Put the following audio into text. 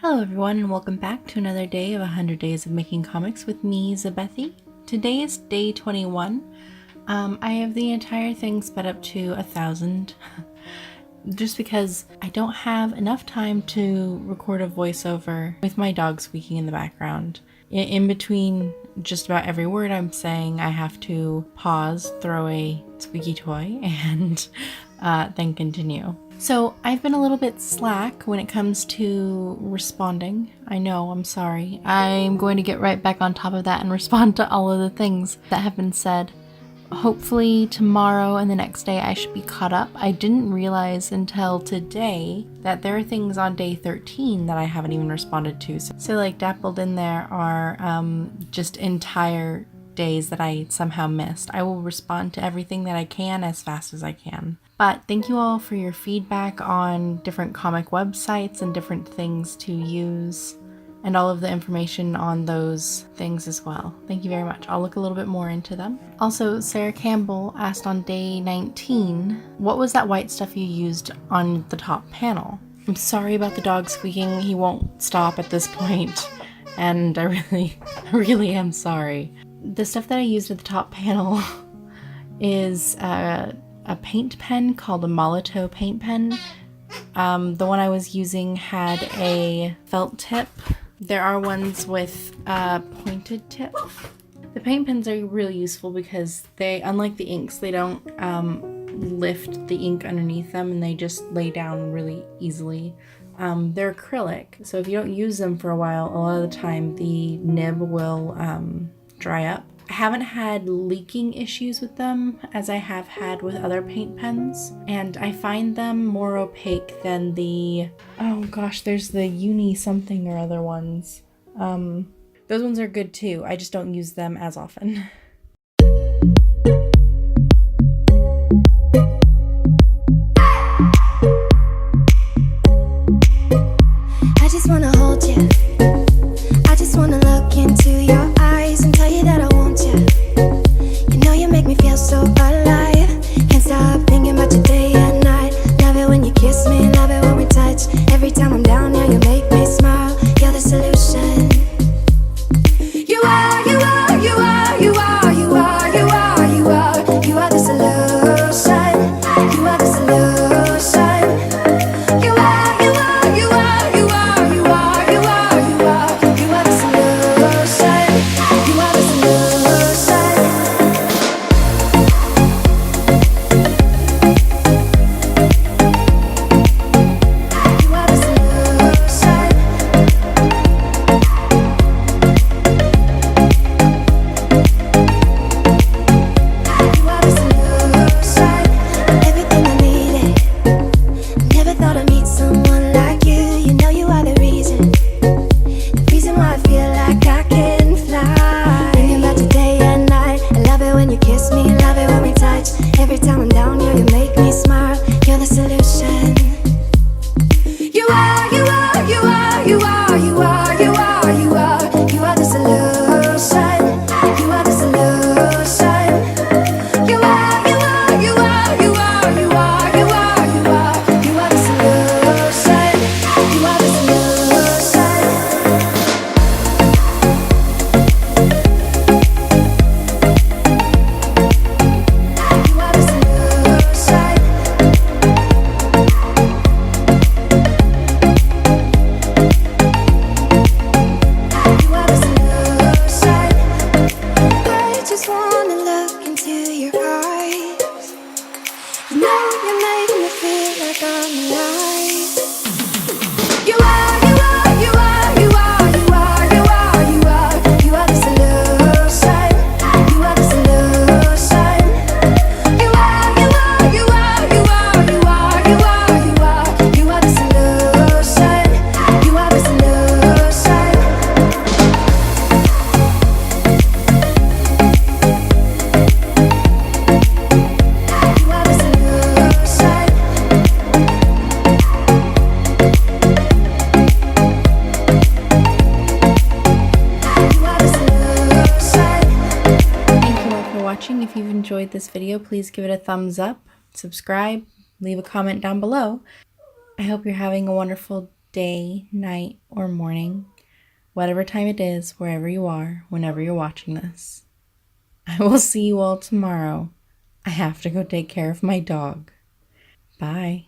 Hello everyone and welcome back to another day of 100 Days of Making Comics with me, Zabethy. Today is day 21. I have the entire thing sped up to 1,000 just because I don't have enough time to record a voiceover with my dog squeaking in the background. In between just about every word I'm saying, I have to pause, throw a squeaky toy, and then continue. So I've been a little bit slack when it comes to responding. I know, I'm sorry. I'm going to get right back on top of that and respond to all of the things that have been said. Hopefully tomorrow and the next day I should be caught up. I didn't realize until today that there are things on day 13 that I haven't even responded to. So like dappled in there are just entire days that I somehow missed. I will respond to everything that I can as fast as I can. But thank you all for your feedback on different comic websites and different things to use and all of the information on those things as well. Thank you very much. I'll look a little bit more into them. Also, Sarah Campbell asked on day 19, what was that white stuff you used on the top panel? I'm sorry about the dog squeaking. He won't stop at this point, and I really am sorry. The stuff that I used at the top panel is a paint pen called a Molotow paint pen. The one I was using had a felt tip. There are ones with a pointed tip. The paint pens are really useful because they, unlike the inks, they don't lift the ink underneath them and they just lay down really easily. They're acrylic, so if you don't use them for a while, a lot of the time the nib will dry up. I haven't had leaking issues with them as I have had with other paint pens, and I find them more opaque than the, oh gosh, there's the uni something or other ones. Those ones are good too, I just don't use them as often. I just wanna hold you. I just wanna look into your eyes and tell you that I want you. You know you make me feel so alive. Can't stop thinking about you day and night. Love it when you kiss me, love it when we touch. Every time I'm down here you make me smile. You're the solution. You are, you are, you are, you are, you are, you are, you are. You are the solution. You are the solution. You are, you are, you are, you are, you are, you are, you are. You are the solution. You are the solution. You are the solution. You are the solution. Everything I needed. Never thought I'd meet someone like you. You know you are the reason why I feel like I can fly. Thinking about you day and night. I love it when you kiss me, love it when we touch. Every time I'm down here, you make me smile. You're the solution. You are, you are, you are, you are, you are, you are, you are. You are the solution. You are the solution. You are, you are, you are, you are, you are, you are, you are. You are the solution. You are the solution. You are the solution. You are the solution. I just wanna look into your eyes. You know you make me feel like I'm alive. You are, you are, you are, you are, you are, you are, you are. You are the solution. You are the solution. You are, you are, you are, you are, you are, you are, you are. You are the solution. You are the solution. You are the solution. You are the solution. Thank you all for watching. If you've enjoyed this video, please give it a thumbs up, subscribe, leave a comment down below. I hope you're having a wonderful day day, night, or morning, whatever time it is, wherever you are, whenever you're watching this. I will see you all tomorrow. I have to go take care of my dog. Bye.